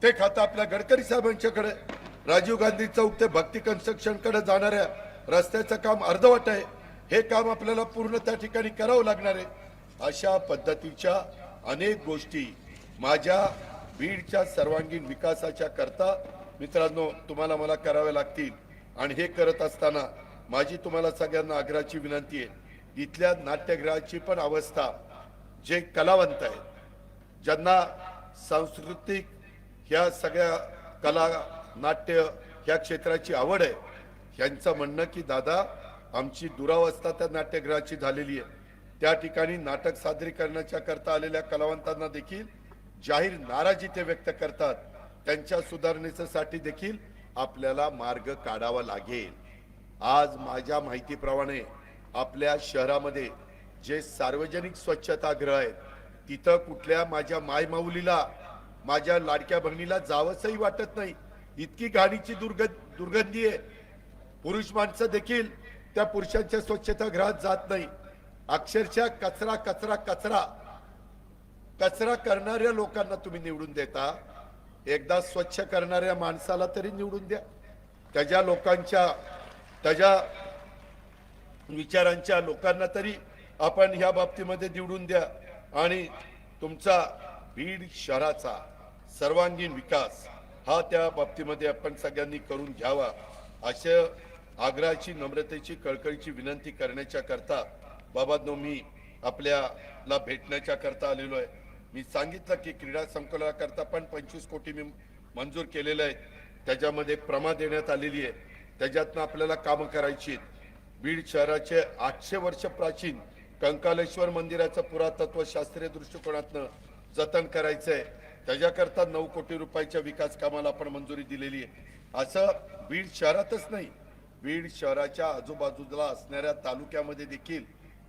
ते खातं आपल्या गडकरी साहेबांच्याकडे. राजीव गांधी चौक ते भक्ती कन्स्ट्रक्शन कडे जाणाऱ्या रस्त्याचं काम अर्धवट आहे. हे काम आपल्याला पूर्ण त्या ठिकाणी करावं लागणार आहे. अशा पद्धतीच्या अनेक गोष्टी माझ्या बीडच्या सर्वांगीण विकासाच्या करता मित्रांनो तुम्हाला मला करावे लागतील. आणि हे करत असताना माझी तुम्हाला सगळ्यांना आग्रहाची विनंती आहे, इथल्या नाट्यगृहाची पण अवस्था, जे कलावंत आहेत, ज्यांना सांस्कृतिक ह्या सगळ्या कला नाट्य ह्या क्षेत्राची आवड आहे, यांचं म्हणणं की दादा आमची दुरावस्था त्या नाट्यगृहाची झालेली आहे. त्या ठिकाणी नाटक सादरीकरणाच्या करता आलेल्या कलावंतांना देखील जाहीर नाराजी ते व्यक्त करतात. त्यांच्या सुधारणेसाठी देखील आपल्याला मार्ग काढावा लागेल. आज माझ्या माहितीप्रमाणे आपल्या शहरामध्ये जे सार्वजनिक स्वच्छतागृह आहेत तिथं कुठल्या माझ्या मायमाऊलीला, माझ्या लाडक्या बहिणीला जावंसही वाटत नाही. इतकी घाणीची दुर्गंधी आहे. पुरुष माणसं देखील त्या पुरुषांच्या स्वच्छतागृहात जात नाही. अक्षरशः कचरा कचरा कचरा कचरा करणाऱ्या लोकांना तुम्ही निवडून देता. एकदा स्वच्छ करणाऱ्या माणसाला तरी निवडून द्या. त्याच्या लोकांच्या, त्याच्या विचारांच्या लोकांना तरी आपण ह्या बाबतीमध्ये निवडून द्या. आणि तुमचा बीड शहराचा सर्वांगीण विकास हा त्या बाबतीमध्ये आपण सगळ्यांनी करून घ्यावा. अशा आग्रहाची, नम्रतेची, कळकळीची विनंती करण्याच्या करता बाबांनो मी आपल्याला भेटण्याच्या करता आलेलो आहे. मी सांगितलं की क्रीडा संकुलाकरता पण 25 कोटी मी मंजूर केलेले आहेत. त्याच्यामध्ये प्रमा देण्यात आलेली आहे. त्याच्यातनं आपल्याला कामं करायची आहेत. बीड शहराचे 800 वर्ष प्राचीन कंकालेश्वर मंदिराचं पुरातत्व शास्त्रीय दृष्टिकोनातनं जतन करायचंय. त्याच्याकरता 9 कोटी रुपयाच्या विकास कामाला आपण मंजुरी दिलेली आहे. असं बीड शहरातच नाही, बीड शहराच्या आजूबाजूला असणाऱ्या तालुक्यामध्ये देखील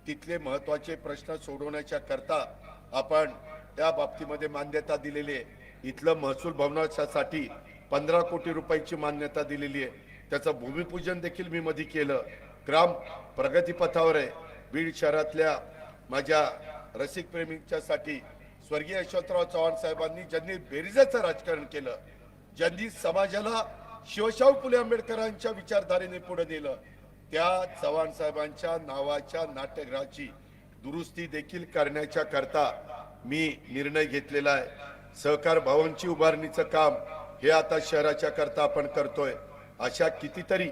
तिथले महत्वाचे प्रश्न सोडवण्याच्या करता आपण त्या बाबतीमध्ये मान्यता दिलेली आहे. इथलं महसूल भवनासाठी 15 कोटी रुपयाची मान्यता दिलेली आहे. त्याचं भूमिपूजन देखील मी मध्ये केलं. ग्राम प्रगती पथावर आहे. बीड शहरातल्या माझ्या रसिक प्रेमींच्यासाठी स्वर्गीय यशवंतराव चव्हाण साहेबांनी ज्यांनी बेरीजाचं राजकारण केलं, ज्यांनी समाजाला शिवशाहू फुले आंबेडकरांच्या विचारधारेने पुढे नेलं, त्या चव्हाण साहेबांच्या नावाच्या नाट्यगृहाची दुरुस्ती देखील करण्याच्या करता मी निर्णय घेतलेला आहे। सहकार भवनची उभारणीचं काम हे आता शहराच्या करता आपण करतोय। अशा कितीतरी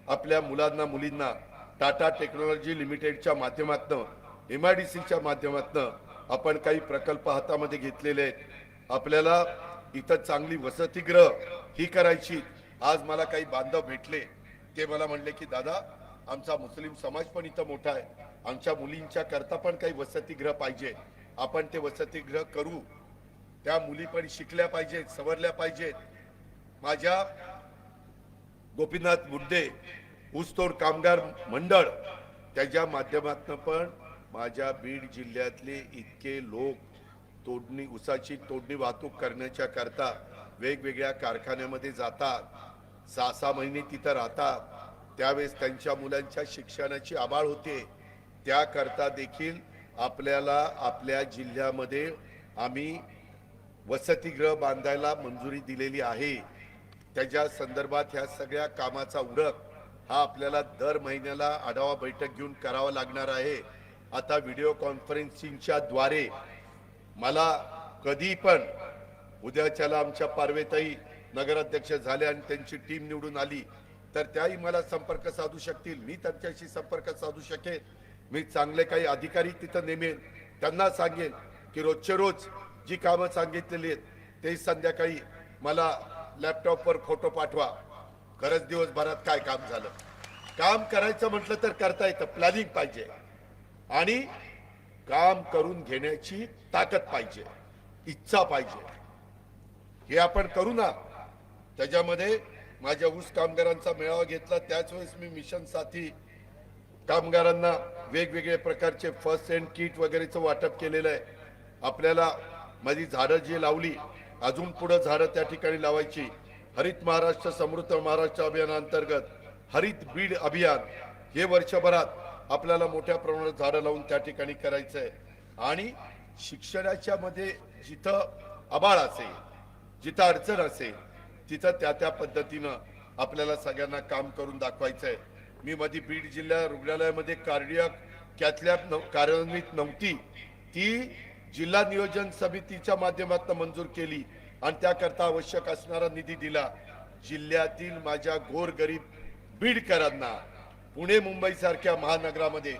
आपल्या मुलांना मुलींना टाटा टेक्नॉलॉजी लिमिटेडच्या माध्यमातून MIDCच्या माध्यमातून आपण काही प्रकल्प हातामध्ये घेतलेले आहेत। आपल्याला इथं चांगली वसतिगृह ही करायची। आज मला काही बांधव भेटले, ते मला म्हणले की दादा आमचा मुस्लिम समाज पण इथं मोठा आहे, आमच्या मुलींच्या करता पण काही वसतिगृह पाहिजे, आपण ते वसतिगृह करू, त्या मुली पण शिकल्या पाहिजेत, सवरल्या पाहिजेत। माझ्या गोपीनाथ मुंडे ऊसतोड कामगार मंडळ त्याच्या माध्यमातून पण माझ्या बीड जिल्ह्यातले इतके लोक तोडणी ऊसाची तोडणी वाहतूक करण्याच्या करता वेगवेगळ्या कारखान्यामध्ये जातात, 6-6 महिने तिथं राहतात, त्यावेळेस त्यांच्या मुलांच्या शिक्षणाची आबाळ होते। त्याकरता देखील आपल्याला आपल्या जिल्ह्यामध्ये आम्ही वसतिगृह बांधायला मंजुरी दिलेली आहे। त्याच्या संदर्भात ह्या सगळ्या कामाचा उरक हा आपल्याला दर महिन्याला आढावा बैठक घेऊन करावा लागणार आहे। आता व्हिडिओ कॉन्फरन्सिंगच्या द्वारे मला कधी पण उद्याच्याला आमच्या पार्वेताई नगराध्यक्ष झाल्या आणि त्यांची टीम निवडून आली तर त्याही मला संपर्क साधू शकतील, मी त्यांच्याशी संपर्क साधू शकेन। मी चांगले काही अधिकारी तिथं नेमेन, त्यांना सांगेन की रोजचे रोज जी कामं सांगितलेली आहेत ते संध्याकाळी मला लॅपटॉपवर फोटो पाठवा, खरंच दिवसभरात काय काम झालं। काम करायचं म्हटलं तर करता येतं, प्लॅनिंग पाहिजे आणि काम करून घेण्याची ताकद पाहिजे, इच्छा पाहिजे। हे आपण करू ना। त्याच्यामध्ये माझ्या ऊस कामगारांचा मेळावा घेतला, त्याच वेळेस मी मिशन साथी कामगारांना वेगवेगळे प्रकारचे फर्स्ट एड किट वगैरेचं वाटप केलेलं आहे। आपल्याला माझी झाडं जी लावली अजून पुढे झाडं त्या ठिकाणी लावायची। हरित महाराष्ट्र समृद्ध महाराष्ट्र अभियानांतर्गत हरित बीड अभियान हे वर्षभरात आपल्याला मोठ्या प्रमाणात झाडं लावून त्या ठिकाणी करायचं आहे। आणि शिक्षणाच्या मध्ये जिथं आबाळ असेल, जिथं अडचण असेल, तिथं त्या पद्धतीनं आपल्याला सगळ्यांना काम करून दाखवायचं आहे। मी मध्ये बीड जिल्हा रुग्णालयामध्ये कार्डियक कॅथलॅब कार्यान्वित नव्हती, ती जिल्हा नियोजन समितीच्या माध्यमातून मंजूर केली आणि त्याकरता आवश्यक असणारा निधी दिला। जिल्ह्यातील माझ्या गोरगरीब बीडकरांना पुणे मुंबई सारख्या महानगरामध्ये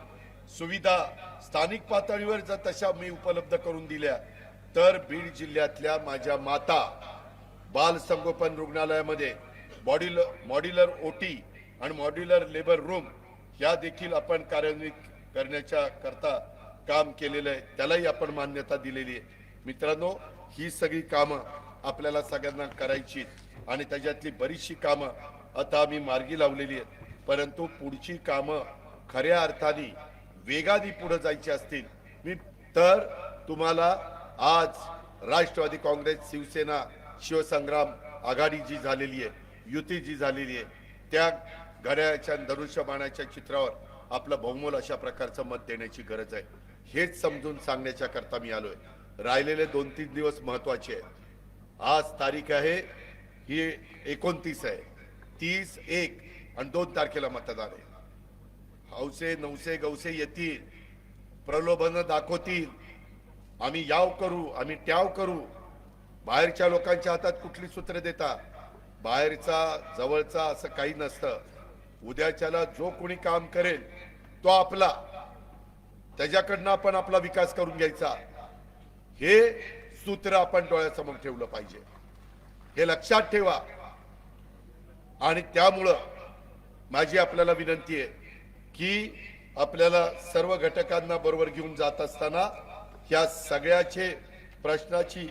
सुविधा स्थानिक पातळीवर जर तशा मी उपलब्ध करून दिल्या तर बीड जिल्ह्यातल्या माझ्या माता बाल संगोपन रुग्णालयामध्ये मॉड्युलर ओटी आणि मॉड्युलर लेबर रूम या देखील आपण कार्यान्वित करण्याच्या करता काम केलेलं आहे, त्यालाही आपण मान्यता दिलेली आहे। मित्रांनो, ही सगळी कामं आपल्याला सगळ्यांना करायची आणि त्याच्यातली बरीचशी कामं आता आम्ही मार्गी लावलेली आहेत, परंतु पुढची कामं खऱ्या अर्थाने वेगाने पुढे जायची असतील मी तर तुम्हाला आज राष्ट्रवादी काँग्रेस शिवसेना शिवसंग्राम आघाडी जी झालेली आहे, युती जी झालेली आहे, त्या घड्याळाच्या धनुष्यबाणाच्या चित्रावर आपलं बहुमोल अशा प्रकारचं मत देण्याची गरज आहे। हेच समजून सांगण्याच्या करता मी आलोय। राहिलेले 2-3 दिवस महत्वाचे आहेत। आज तारीख आहे ही 29 आहे, 30, 1 आणि 2 तारखेला मतदान आहे। हौसे नवसे गवसे येतील, प्रलोभन दाखवतील, आम्ही याव करू, आम्ही ट्याव करू। बाहेरच्या लोकांच्या हातात कुठली सूत्र देता, बाहेरचा जवळचा असं काही नसतं। उद्याच्याला जो कोणी काम करेल तो आपला, त्याच्याकडनं आपण आपला विकास करून घ्यायचा, हे सूत्र आपण डोळ्यासमोर ठेवलं पाहिजे, हे लक्षात ठेवा। आणि त्यामुळं माझी आपल्याला विनंती आहे की आपल्याला सर्व घटकांना बरोबर घेऊन जात असताना या सगळ्याचे प्रश्नाची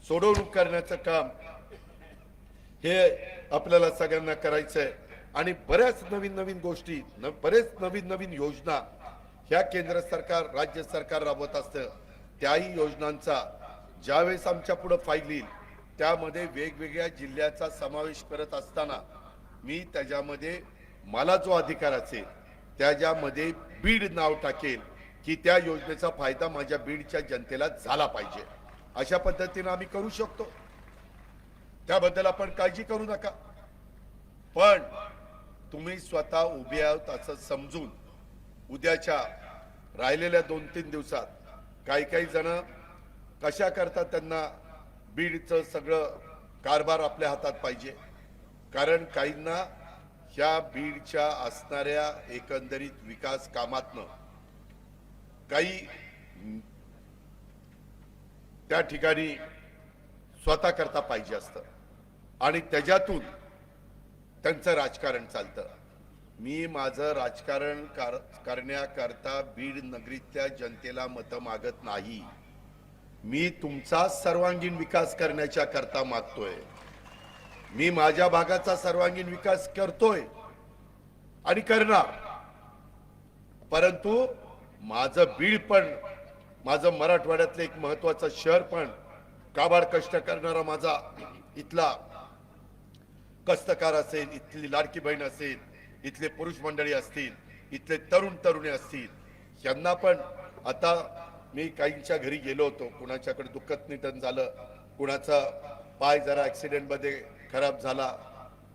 सोडवणूक करण्याचं काम हे आपल्याला सगळ्यांना करायचं आहे। आणि बऱ्याच नवीन गोष्टी, बरेच नवीन योजना ह्या केंद्र सरकार राज्य सरकार राबवत असतं। त्याही योजनांचा ज्यावेळेस आमच्या पुढे फाईल येईल त्यामध्ये वेगवेगळ्या जिल्ह्याचा समावेश करत असताना मी त्याच्यामध्ये मला जो अधिकार असेल त्याच्यामध्ये बीड नाव टाकेल की त्या योजनेचा फायदा माझ्या बीडच्या जनतेला झाला पाहिजे। अशा पद्धतीने आम्ही करू शकतो, त्याबद्दल आपण काळजी करू नका। पण तुम्ही स्वतः उभे आहात असं समजून उद्याच्या राहिलेल्या 2-3 दिवसात काही काही जण कशा करतात, त्यांना बीडचं सगळं कारभार आपल्या हातात पाहिजे. कारण काहींना ह्या बीडच्या असणाऱ्या एकंदरीत विकास कामातनं काही त्या ठिकाणी स्वतः करता पाहिजे असतं आणि त्याच्यातून त्यांचं राजकारण चालतं. मी माझं राजकारण करण्याकरता बीड नगरीतल्या जनतेला मतं मागत नाही. मी तुमचा सर्वांगीण विकास करण्याच्या करता मागतोय. मी माझ्या भागाचा सर्वांगीण विकास करतोय आणि करणार. परंतु माझं बीड पण, माझं मराठवाड्यातलं एक महत्वाचं शहर पण, काबाड कष्ट करणारा माझा इथला कष्टकार असेल, इथली लाडकी बहीण असेल, इथले पुरुष मंडळी असतील, इथले तरुण तरुणी असतील, यांना पण आता मी काहींच्या घरी गेलो होतो. कुणाच्याकडे दुःखद निधन झालं, कुणाचा पाय जरा ऍक्सिडेंट मध्ये खराब झाला,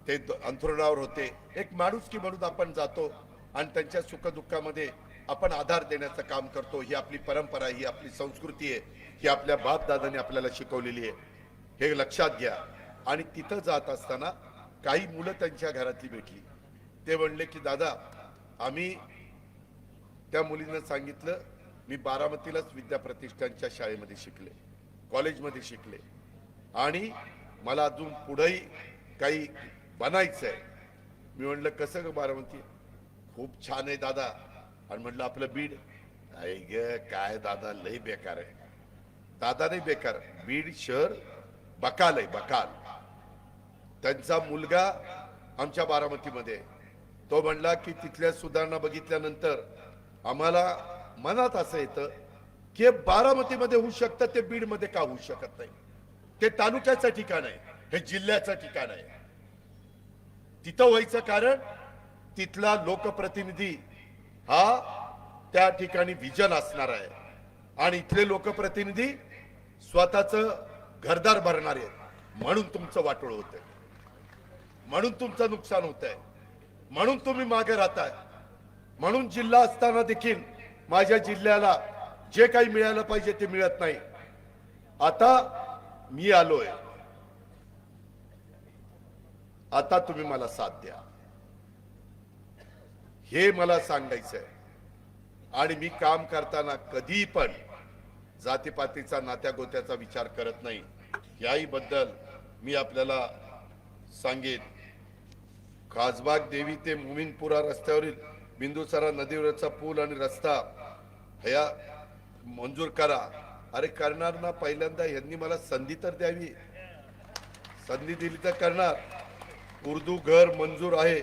ते अंथरुणावर होते. एक माणुसकी म्हणून आपण जातो आणि त्यांच्या सुखदुःखामध्ये आपण आधार देण्याचं काम करतो. ही आपली परंपरा, ही आपली संस्कृती आहे, ही आपल्या बाप दादांनी आपल्याला शिकवलेली आहे, हे लक्षात घ्या. आणि तिथं जात असताना काही मुलं त्यांच्या घरातली भेटली. ते म्हणले की दादा, आम्ही, त्या मुलीनं सांगितलं, मी बारामतीलाच विद्या प्रतिष्ठानच्या शाळेमध्ये शिकले, कॉलेजमध्ये शिकले आणि मला अजून पुढेही काही बनायचं आहे. मी म्हणलं कसं ग बारामती? खूप छान आहे दादा. आणि म्हटलं आपलं बीड? आई ग काय दादा, लई बेकार आहे. दादा नाही बेकार, बीड शहर बकाल आहे, बकाल. त्यांचा मुलगा आमच्या बारामतीमध्ये, तो म्हणला की तिथल्या सुधारणा बघितल्यानंतर आम्हाला मनात असं येतं की बारामतीमध्ये होऊ शकतं ते बीड मध्ये का होऊ शकत नाही? ते तालुक्याचं ठिकाण आहे, हे जिल्ह्याचं ठिकाण आहे. तिथं व्हायचं कारण तिथला लोकप्रतिनिधी हा त्या ठिकाणी विजन असणार आहे आणि इथले लोकप्रतिनिधी स्वतःच घरदार भरणार आहेत. म्हणून तुमचं वाटोळ होतंय, म्हणून तुमचं नुकसान होतंय, म्हणून तुम्ही मागे राहताय. म्हणून जिल्हा असताना देखील माझ्या जिल्ह्याला जे काही मिळालं पाहिजे ते मिळत नाही. आता मी आलोय, आता तुम्ही मला साथ द्या, हे मला सांगायचंय. आणि मी काम करताना कधी पण जातीपातीचा, नात्या गोत्याचा विचार करत नाही. याही बद्दल मी आपल्याला सांगेन. खासबाग देवी ते मुमिनपुरा रस्त्यावरील बिंदुसरा नदीवरचा पूल आणि रस्ता ह्या मंजूर करा. अरे करणार ना, पहिल्यांदा यांनी मला संधी तर द्यावी. संधी दिली तर करणार. उर्दू घर मंजूर आहे,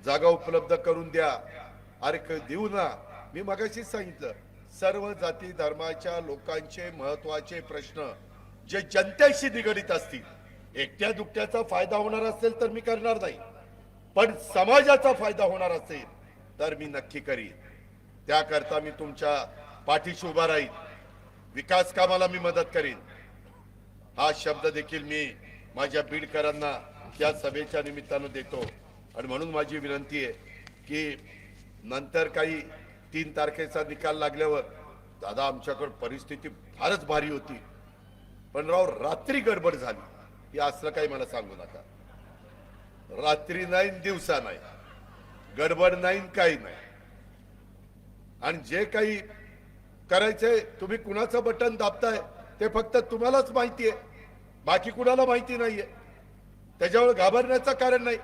जागा उपलब्ध करून द्या. अरे देऊ ना. मी मगाशीच सांगितलं, सर्व जाती धर्माच्या लोकांचे महत्वाचे प्रश्न जे जनतेशी निगडित असतील, एकट्या दुकट्याचा फायदा होणार असेल तर मी करणार नाही, पण समाजाचा फायदा होणार असेल तर मी नक्की करीन. त्याकरता मी तुमच्या पाठीशी उभा राहीन, विकास कामाला मी मदत करीन. हा शब्द देखील मी माझ्या बीडकरांना या सभेच्या निमित्तानं देतो. आणि म्हणून माझी विनंती आहे की नंतर काही 3 तारखेचा निकाल लागल्यावर, दादा आमच्याकडे परिस्थिती फारच भारी होती, पण राव रात्री गडबड झाली, हे असलं काही मला सांगू नका. रात्री नाही, दिवसा नाही, गडबड नाही, काही नाही. आणि जे काही करायचंय, तुम्ही कुणाचं बटन दाबताय ते फक्त तुम्हालाच माहिती आहे, बाकी कुणाला माहिती नाहीये. त्याच्यावर घाबरण्याचं कारण नाही,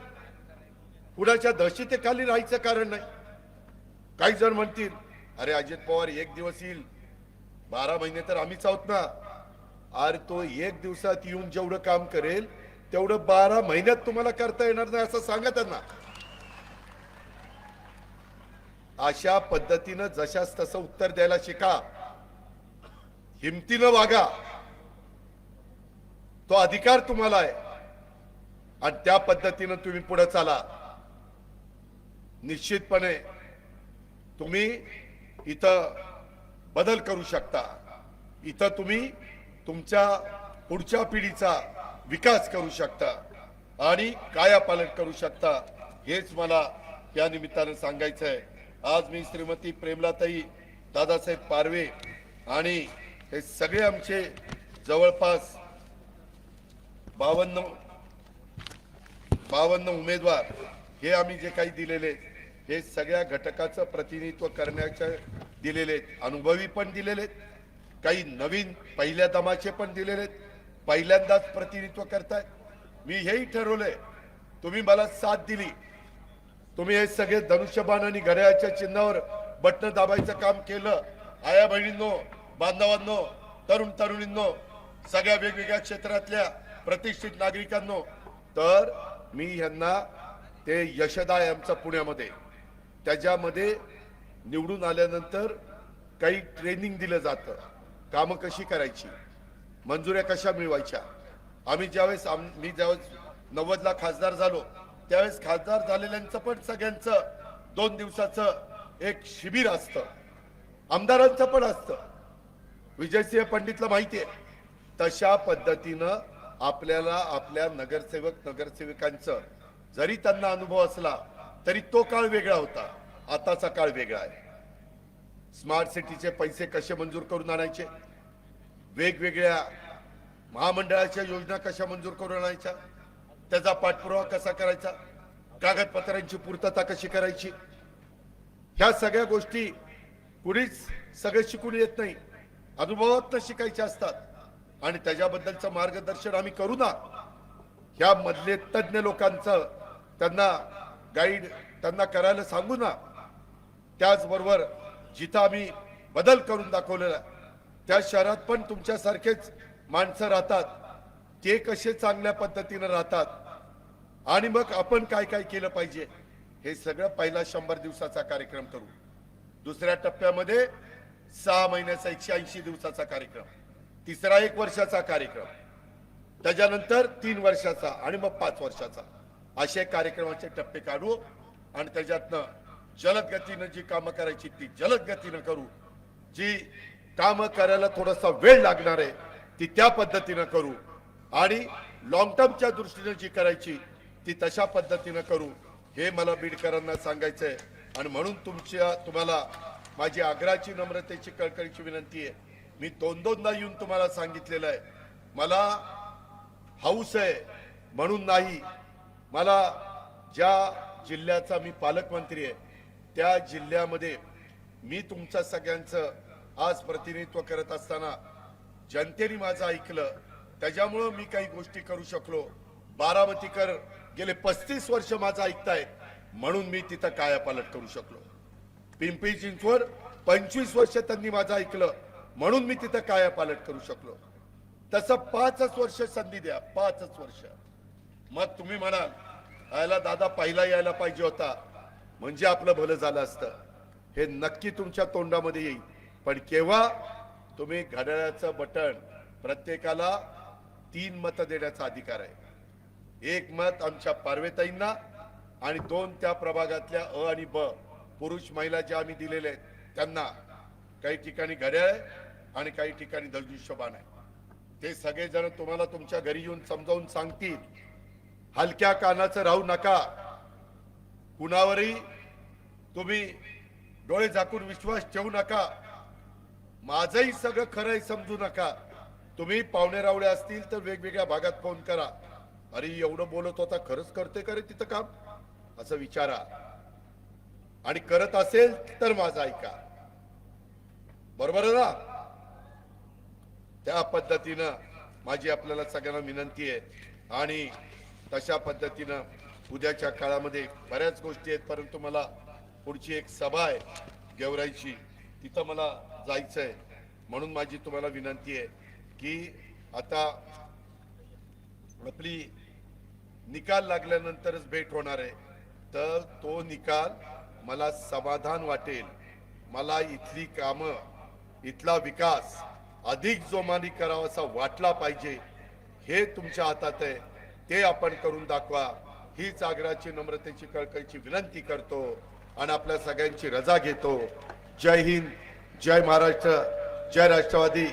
कुणाच्या दहशतीखाली राहायचं कारण नाही. काही जण म्हणतील अरे अजित पवार 1 दिवस येईल, 12 महिने तर आम्हीच आहोत ना. अरे तो 1 दिवसात येऊन जेवढं काम करेल तेवढं 12 महिन्यात तुम्हाला करता येणार नाही, असं सांगा त्यांना. अशा पद्धतीनं जशास तसं उत्तर द्यायला शिका, हिमतीनं वागा. तो अधिकार तुम्हाला आहे आणि त्या पद्धतीनं तुम्ही पुढे चाला. निश्चितपणे तुम्ही इथं बदल करू शकता, इथं तुम्ही तुमच्या पुढच्या पिढीचा विकास करू शकता आणि कायापालट करू शकता. हेच मला या निमित्तानं सांगायचं आहे. आज मी श्रीमती प्रेमलाताई दादासाहेब पारवे आणि हे सगळे आमचे जवळपास 52 उमेदवार हे आम्ही जे काही दिलेले हे सगळ्या घटकाचं प्रतिनिधित्व करण्याचे दिलेले, अनुभवी पण दिलेले, काही नवीन पहिल्या दमाचे पण दिलेले, पहिल्यांदाच प्रतिनिधित्व करतायत. मी हेही ठरवलंय, तुम्ही मला साथ दिली, तुम्ही हे सगळे धनुष्यबाण आणि घड्याळाच्या चिन्हावर बटन दाबायचं काम केलं, आया बहिणींनो, बांधवांनो, तरुण तरुणींनो, सगळ्या वेगवेगळ्या क्षेत्रातल्या प्रतिष्ठित नागरिकांनो, तर मी ह्यांना ते यशदा आहे आमचा पुण्यामध्ये, त्याच्यामध्ये निवडून आल्यानंतर काही ट्रेनिंग दिलं जातं, कामं कशी करायची, मंजुऱ्या कशा मिळवायच्या. आम्ही मी ज्यावेळेस 90 ला खासदार झालो त्यावेळेस खासदार झालेल्यांचं पण सगळ्यांचं 2 दिवसाचं एक शिबिर असतं, आमदारांचं पण असतं, विजयसिंह पंडितला माहिती आहे. तशा पद्धतीनं आपल्याला आपल्या नगरसेवकांचं जरी त्यांना अनुभव असला तरी तो काळ वेगळा होता, आताचा काळ वेगळा आहे. स्मार्ट सिटीचे पैसे कसे मंजूर करून आणायचे, वेगवेगळ्या महामंडळाच्या योजना कशा मंजूर करून आणायच्या, त्याचा पाठपुरावा कसा करायचा, कागदपत्रांची पूर्तता कशी करायची, ह्या सगळ्या गोष्टी कुणीच सगळे शिकून येत नाही, अनुभवातून शिकायच्या असतात. आणि त्याच्याबद्दलचं मार्गदर्शन आम्ही करू ना, ह्या मधले तज्ञ लोकांचं त्यांना गाईड त्यांना करायला सांगू ना. त्याचबरोबर जिथं आम्ही बदल करून दाखवलेला त्या शहरात पण तुमच्यासारखेच माणसं राहतात, ते कसे चांगल्या पद्धतीने राहतात आणि मग आपण काय काय केलं पाहिजे हे सगळं पहिला 100 दिवसाचा कार्यक्रम करू. दुसऱ्या टप्प्यामध्ये 6 महिन्याचा 180 दिवसाचा कार्यक्रम, तिसरा 1 वर्षाचा कार्यक्रम, त्याच्यानंतर 3 वर्षाचा आणि मग 5 वर्षाचा, असे कार्यक्रमाचे टप्पे काढू आणि त्याच्यातनं जलद गतीनं जी कामं करायची ती जलद गतीनं करू, जी कामं करायला थोडासा वेळ लागणार आहे ती त्या पद्धतीनं करू आणि लॉंग टर्मच्या दृष्टीने जी करायची ती तशा पद्धतीनं करू, हे मला बीडकरांना सांगायचंय. आणि म्हणून तुम्हाला माझी आग्रहाची, नम्रतेची, कळकळीची विनंती आहे. मी 2-2दा येऊन तुम्हाला सांगितलेलं आहे, मला हौस आहे म्हणून नाही, मला ज्या जिल्ह्याचा मी पालकमंत्री आहे त्या जिल्ह्यामध्ये मी तुमच्या सगळ्यांचं आज प्रतिनिधित्व करत असताना जनतेने माझं ऐकलं, त्याच्यामुळं मी काही गोष्टी करू शकलो. बारामतीकर गेले 35 वर्ष माझं ऐकतायत म्हणून मी तिथं कायापालट करू शकलो. पिंपरी चिंचवड 25 वर्ष त्यांनी माझं ऐकलं म्हणून मी तिथं कायापालट करू शकलो. तसं 5च वर्ष संधी द्या, 5च वर्ष. मग तुम्ही म्हणाल यायला दादा पहिला यायला पाहिजे होता म्हणजे आपलं भलं झालं असतं, हे नक्की तुमच्या तोंडामध्ये येईल. पण केव्हा तुम्ही घड्याळाचं बटन, प्रत्येकाला 3 मत देण्याचा अधिकार आहे. 1 मत आमच्या पार्वेताईंना आणि 2 त्या प्रभागातल्या अ आणि ब पुरुष महिला ज्या आम्ही दिलेले आहेत त्यांना. काही ठिकाणी घड्याळ आहे आणि काही ठिकाणी धनुष्यबाण आहे. ते सगळे जण तुम्हाला तुमच्या घरी येऊन समजावून सांगतील. हलक्या कानाचं राहू नका, कुणावरही तुम्ही डोळे झाकून विश्वास ठेवू नका. माझंही सगळं खरंय समजू नका. तुम्ही पाहुणे रावळे असतील तर वेगवेगळ्या भागात फोन करा, अरे एवढं बोलत होता खरंच करते का रे तिथं काम, असं विचारा. आणि करत असेल तर माझं ऐका, बरोबर आहे ना. त्या पद्धतीनं माझी आपल्याला सगळ्यांना विनंती आहे. आणि तशा पद्धतीनं उद्याच्या काळामध्ये बऱ्याच गोष्टी आहेत, परंतु मला पुढची एक सभा आहे गेवराईची, तिथं मला जायचंय. म्हणून माझी तुम्हाला विनंती आहे की आता आपली निकाल लागल्यानंतरच भेट होणार आहे, तर तो निकाल मला समाधान वाटेल. मला इथली कामं, इथला विकास अधिक जोमाने करावा असा वाटला पाहिजे, हे तुमच्या हातात आहे. ते आपण करून दाखवा, हीच आग्रहाची, नम्रतेची, कळकळीची विनंती करतो आणि आपल्या सगळ्यांची रजा घेतो. जय हिंद, जय महाराष्ट्र, जय राष्ट्रवादी,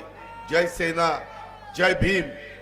जय सेना, जय भीम.